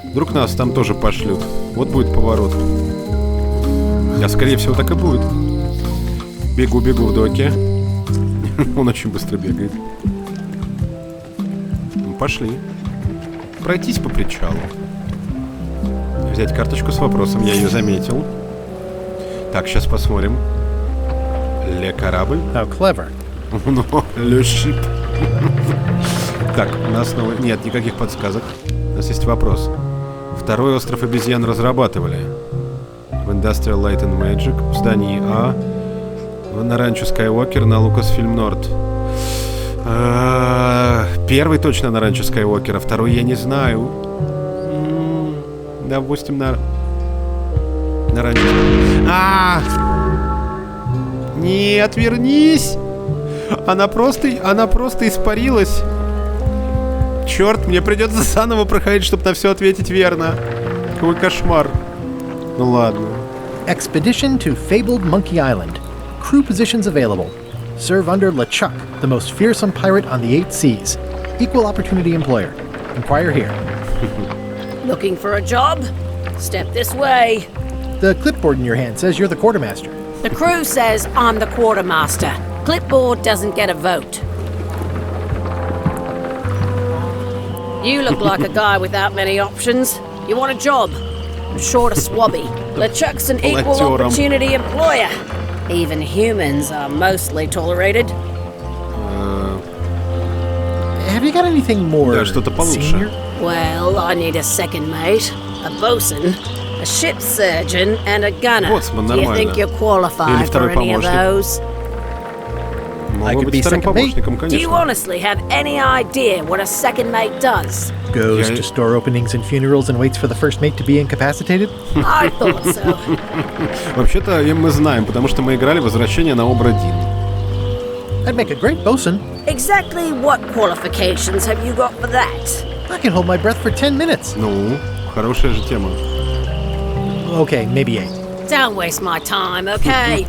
Вдруг нас там тоже пошлют. Вот будет поворот. А скорее всего так и будет. Бегу в доки. Он очень быстро бегает. Пошли. Пройтись по причалу. Взять карточку с вопросом. Я ее заметил. Так, сейчас посмотрим. Ле корабль. How clever. Le ship. Так, у нас снова... Нет, никаких подсказок. У нас есть вопрос. Второй остров обезьян разрабатывали. В Industrial Light and Magic, в здании А, на ранчо Skywalker, на Lucasfilm North. Первый точно на ранчо Skywalker, а второй я не знаю. Допустим, на ранчо. Нет, вернись! Она просто испарилась. Черт, мне придется заново проходить, чтобы на все ответить верно. Какой кошмар. Ну ладно. Expedition to fabled Monkey Island. Crew positions available. Serve under LeChuck, the most fearsome pirate on the 8 seas. Equal opportunity employer. Inquire here. Looking for a job? Step this way. The clipboard in your hand says you're the quartermaster. The crew says I'm the quartermaster. Clipboard doesn't get a vote. You look like a guy without many options. You want a job? Short of swabby. LeChuck's an equal opportunity employer. Even humans are mostly tolerated. Have you got anything more senior? Well, I need a second mate, a bosun, a ship surgeon, and a gunner. Do you think you're qualified for any of those? I could be second mate. Do you honestly have any idea what a second mate does? Goes to store openings and funerals and waits for the first mate to be incapacitated? I thought so. Вообще-то мы знаем, потому что мы играли «Возвращение на Обр-1». I'd make a great bosun. Exactly what qualifications have you got for that? I can hold my breath for 10 minutes. Ну, хорошая же тема. Okay, maybe 8. Don't waste my time, okay?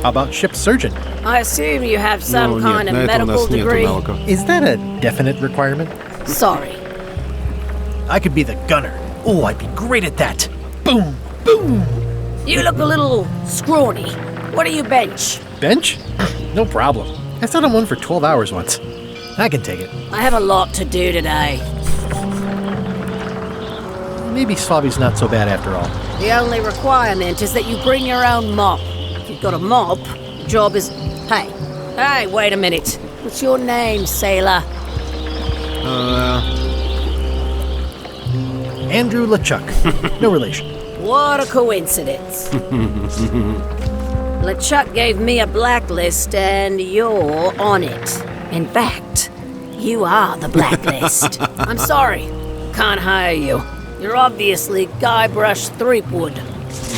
How about ship surgeon? I assume you have some kind of medical degree. Is that a definite requirement? Sorry. I could be the gunner. Oh, I'd be great at that. Boom, boom. You look a little scrawny. What do you bench? Bench? No problem. I sat on one for 12 hours once. I can take it. I have a lot to do today. Maybe Slavy's not so bad after all. The only requirement is that you bring your own mop. If you've got a mop, the job is... Hey, wait a minute. What's your name, sailor? Andrew LeChuck. No relation. What a coincidence. LeChuck gave me a blacklist and you're on it. In fact, you are the blacklist. I'm sorry. Can't hire you. You're obviously Gaibrash Tripwуда.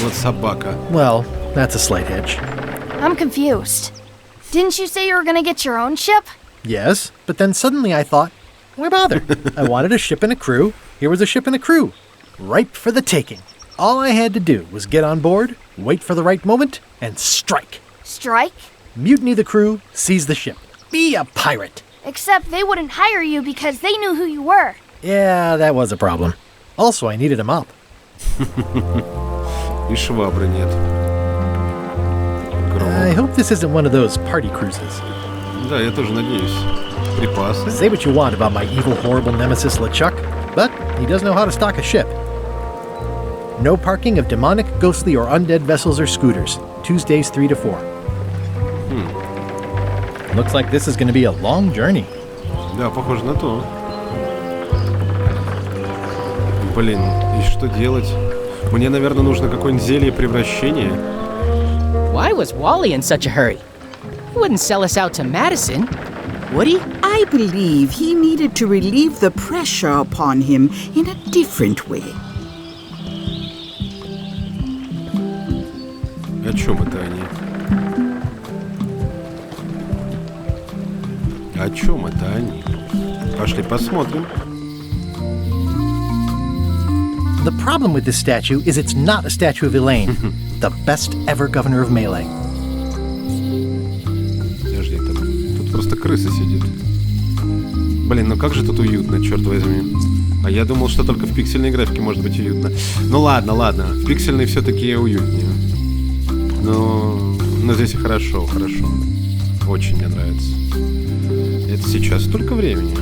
Вот собака. Well, that's a slight hitch. I'm confused. Didn't you say you were gonna get your own ship? Yes, but then suddenly I thought, why bother? I wanted a ship and a crew. Here was a ship and a crew. Ripe for the taking. All I had to do was get on board, wait for the right moment, and strike. Strike? Mutiny the crew, seize the ship. Be a pirate. Except they wouldn't hire you because they knew who you were. Yeah, that was a problem. Also, I needed a mop. И швабры нет. I hope this isn't one of those party cruises. Да, я тоже надеюсь. Припасы. Say what you want about my evil, horrible nemesis LeChuck, but he does know how to stock a ship. No parking of demonic, ghostly, or undead vessels or scooters. Tuesdays 3 to 4. Looks like this is going to be a long journey. Да, похоже на то. Блин, и что делать? Мне, наверное, нужно какое-нибудь зелье превращения. Why was Wally in such a hurry? He wouldn't sell us out to Madison, would he? I believe he needed to relieve the pressure upon him in a different way. О чем это они? О чем это они? Пошли посмотрим. The problem with this statue is it's not a statue of Elaine, the best ever governor of Melee. Подожди, тут просто крыса сидит. Блин, ну как же тут уютно, черт возьми. А я думал, что только в пиксельной графике может быть уютно. Ну ладно, в пиксельной все-таки уютнее. Но здесь и хорошо. Очень мне нравится. Это сейчас столько времени.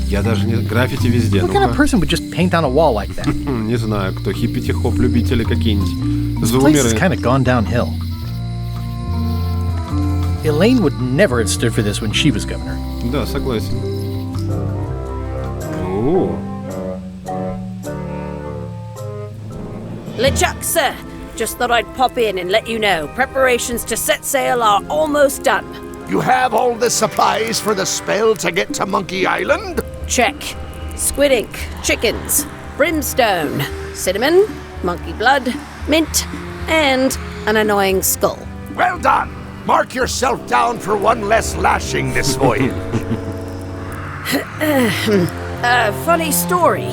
Я даже не... Граффити везде. What kind of person would just paint on a wall like that? Не знаю, кто. Хиппити-хоп любители какие-нибудь. This place has kind of gone downhill. Elaine would never have stood for this when she was governor. Да, согласен. О. LeChuck, sir. Just thought I'd pop in and let you know. Preparations to set sail are almost done. You have all the supplies for the spell to get to Monkey Island? Check. Squid ink, chickens, brimstone, cinnamon, monkey blood, mint, and an annoying skull. Well done! Mark yourself down for one less lashing this voyage. Funny story.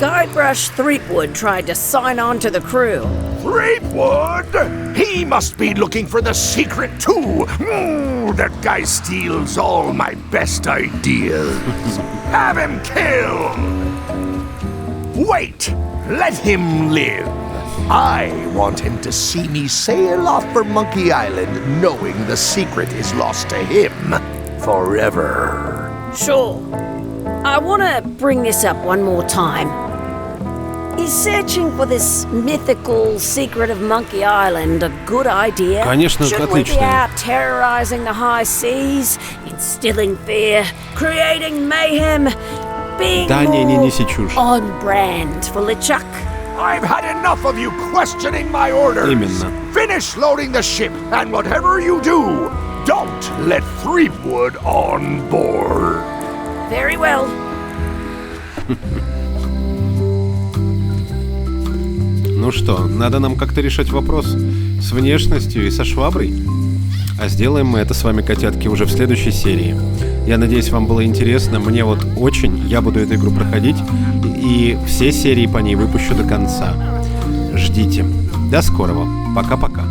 Gaibrash Tripwуда tried to sign on to the crew. Tripwud? He must be looking for the secret too. That guy steals all my best ideas. Have him killed. Wait, let him live. I want him to see me sail off for Monkey Island knowing the secret is lost to him forever. Sure. I want to bring this up one more time. Is searching for this mythical secret of Monkey Island a good idea? Конечно, Should we отлично. be out terrorizing the high seas, instilling fear, creating mayhem, being Да, more не неси чушь. on brand for LeChuck? I've had enough of you questioning my orders. Именно. Finish loading the ship, and whatever you do, don't let Tripwud on board. Very well. Ну что, надо нам как-то решать вопрос с внешностью и со шваброй. А сделаем мы это с вами, котятки, уже в следующей серии. Я надеюсь, вам было интересно. Мне вот очень. Я буду эту игру проходить. И все серии по ней выпущу до конца. Ждите. До скорого. Пока-пока.